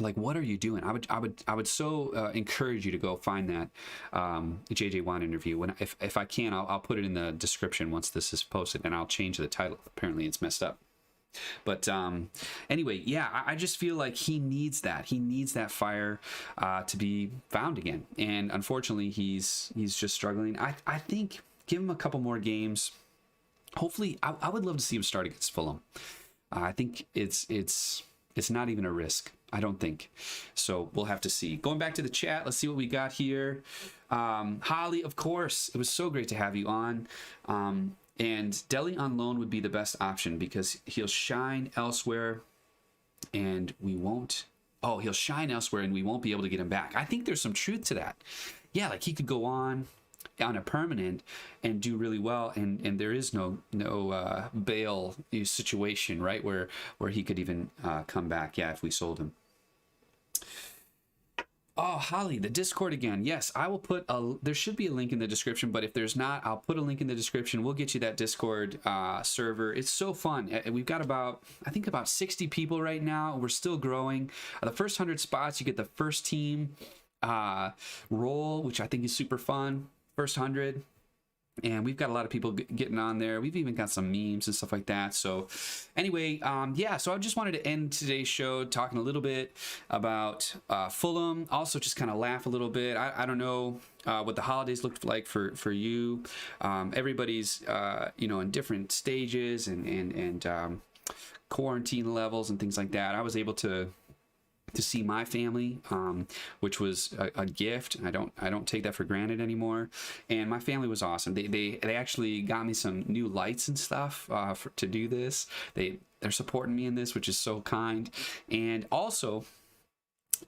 Like, what are you doing? I would so encourage you to go find that JJ Watt interview. If I can, I'll put it in the description once this is posted, and I'll change the title. Apparently, it's messed up. But anyway, I just feel like he needs that. He needs that fire to be found again. And unfortunately, he's just struggling. I think give him a couple more games. Hopefully, I would love to see him start against Fulham. I think it's not even a risk. I don't think. So we'll have to see. Going back to the chat, let's see what we got here. Hollie, of course, it was so great to have you on. And Dele on loan would be the best option because he'll shine elsewhere and we won't. Oh, he'll shine elsewhere and we won't be able to get him back. I think there's some truth to that. Yeah, like he could go on a permanent and do really well, and there is no bail situation, right, where he could even come back, if we sold him. Oh, Hollie, the Discord again. Yes, I will put there should be a link in the description, but if there's not, I'll put a link in the description. We'll get you that Discord server. It's so fun. We've got about 60 people right now. We're still growing. The first 100 spots, you get the first team role, which I think is super fun. First 100. And we've got a lot of people getting on there. We've even got some memes and stuff like that. So anyway, so I just wanted to end today's show talking a little bit about Fulham. Also just kind of laugh a little bit. I don't know what the holidays looked like for you. Everybody's, in different stages and quarantine levels and things like that. I was able to see my family, which was a gift. I don't take that for granted anymore. And my family was awesome. They actually got me some new lights and stuff to do this. They're supporting me in this, which is so kind. And also,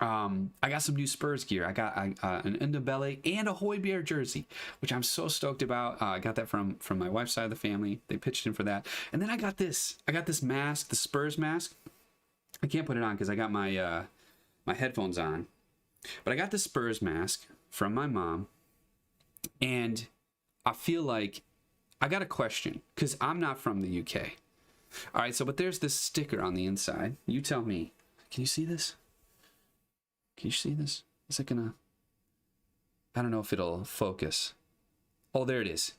I got some new Spurs gear. I got an Ndebele and a Højbjerg jersey, which I'm so stoked about. I got that from my wife's side of the family. They pitched in for that. And then I got this mask, the Spurs mask. I can't put it on because I got my headphones on, but I got the Spurs mask from my mom, and I feel like I got a question because I'm not from the UK. All right, but there's this sticker on the inside. You tell me. Can you see this? Can you see this? Is it gonna? I don't know if it'll focus. Oh, there it is.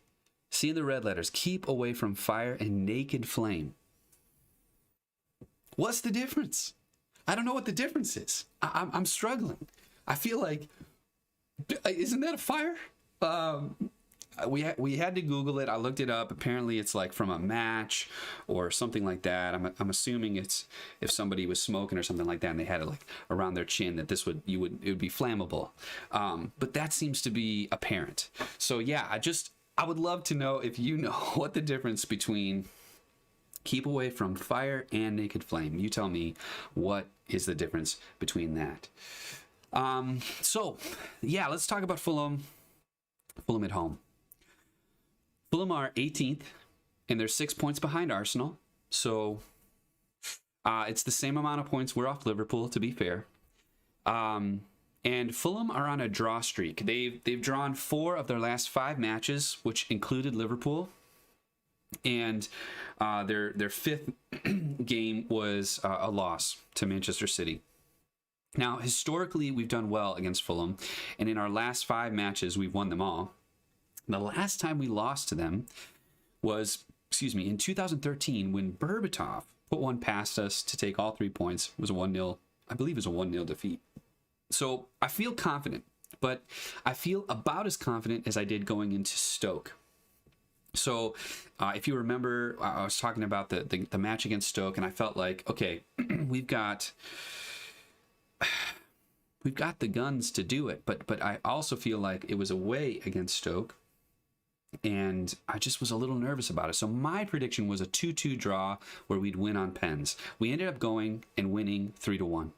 See in the red letters, keep away from fire and naked flame. What's the difference? I don't know what the difference is. I'm struggling. I feel like, isn't that a fire? We had to Google it. I looked it up. Apparently, it's like from a match or something like that. I'm assuming it's if somebody was smoking or something like that, and they had it like around their chin, that it would be flammable. But that seems to be apparent. So yeah, I would love to know if you know what the difference between keep away from fire and naked flame. You tell me what is the difference between that. So yeah, let's talk about Fulham. Fulham at home. Fulham are 18th, and they're 6 points behind Arsenal. So it's the same amount of points we're off Liverpool, to be fair. And Fulham are on a draw streak. They've drawn 4 of their last 5 matches, which included Liverpool. And their fifth game was a loss to Manchester City. Now, historically, we've done well against Fulham, and in our last 5 matches, we've won them all. The last time we lost to them was, in 2013, when Berbatov put one past us to take all 3 points. It was a 1-0, I believe it was a 1-0 defeat. So I feel confident, but I feel about as confident as I did going into Stoke. So if you remember, I was talking about the match against Stoke, and I felt like, okay, we've got the guns to do it, but I also feel like it was away against Stoke, and I just was a little nervous about it. So my prediction was a 2-2 draw where we'd win on pens. We ended up going and winning 3-1.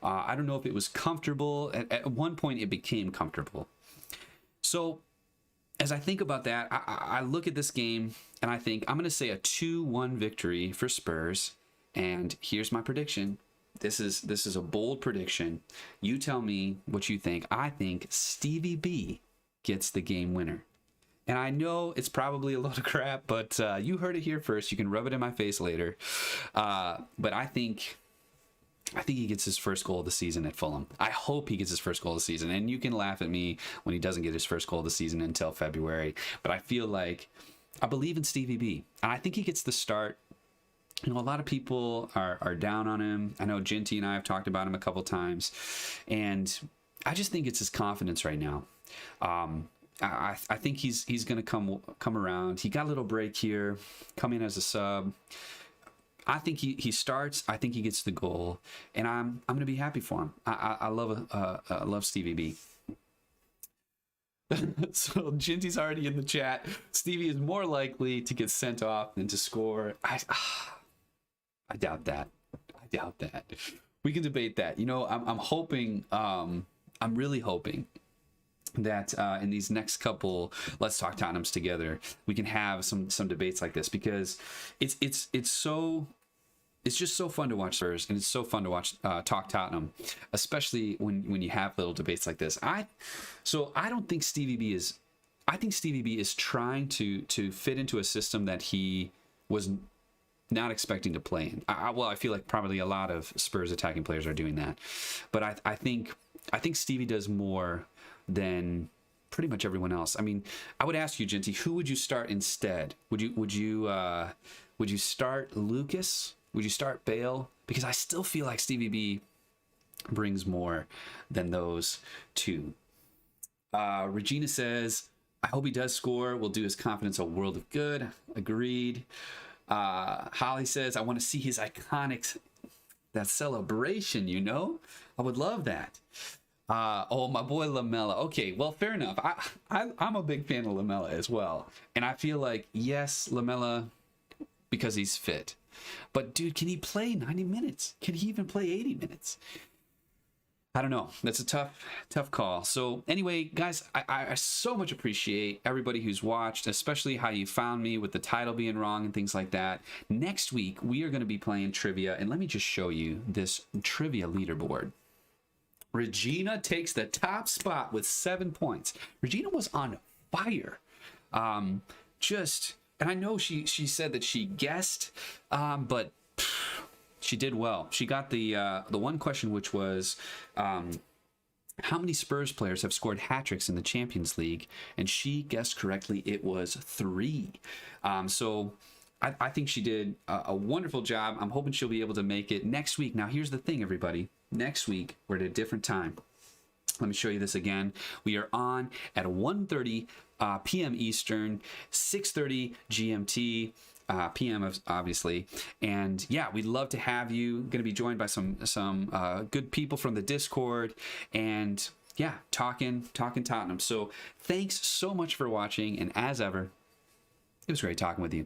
I don't know if it was comfortable. At one point, it became comfortable. So as I think about that, I look at this game and I think I'm going to say a 2-1 victory for Spurs. And here's my prediction. This is a bold prediction. You tell me what you think. I think Stevie B gets the game winner. And I know it's probably a load of crap, but you heard it here first. You can rub it in my face later. But I think he gets his first goal of the season at Fulham. I hope he gets his first goal of the season. And you can laugh at me when he doesn't get his first goal of the season until February. But I feel like I believe in Stevie B. And I think he gets the start. You know, a lot of people are down on him. I know Ginty and I have talked about him a couple times. And I just think it's his confidence right now. I think he's going to come around. He got a little break here, come in as a sub. I think he starts. I think he gets the goal, and I'm going to be happy for him. I love Stevie B. So Ginty's already in the chat. Stevie is more likely to get sent off than to score. I doubt that. We can debate that. You know, I'm hoping. I'm really hoping that in these next couple Let's Talk Tottenhams Together, we can have some debates like this, because it's just so fun to watch Spurs, and it's so fun to watch Talk Tottenham, especially when you have little debates like this. I don't think Stevie B is. I think Stevie B is trying to fit into a system that he was not expecting to play in. I feel like probably a lot of Spurs attacking players are doing that, but I think Stevie does more than pretty much everyone else. I mean, I would ask you, Ginty, who would you start instead? Would you start Lucas? Would you start Bale? Because I still feel like Stevie B brings more than those two. Regina says, I hope he does score. Will do his confidence a world of good. Agreed. Hollie says, I want to see his iconic, that celebration, you know? I would love that. Oh, my boy Lamella. Okay, well, fair enough. I'm a big fan of Lamella as well. And I feel like, yes, Lamella, because he's fit. But, dude, can he play 90 minutes? Can he even play 80 minutes? I don't know. That's a tough call. So anyway, guys, I so much appreciate everybody who's watched, especially how you found me with the title being wrong and things like that. Next week, we are going to be playing trivia. And let me just show you this trivia leaderboard. Regina takes the top spot with 7 points. Regina was on fire. And I know she said that she guessed, but she did well. She got the one question, which was how many Spurs players have scored hat-tricks in the Champions League? And she guessed correctly, it was 3. So I think she did a wonderful job. I'm hoping she'll be able to make it next week. Now, here's the thing, everybody. Next week, we're at a different time. Let me show you this again. We are on at 1:30 p.m. Eastern, 6:30 GMT. PM obviously, and yeah, we'd love to have you. Going to be joined by some good people from the Discord, and yeah, talking Tottenham. So thanks so much for watching, and as ever, it was great talking with you.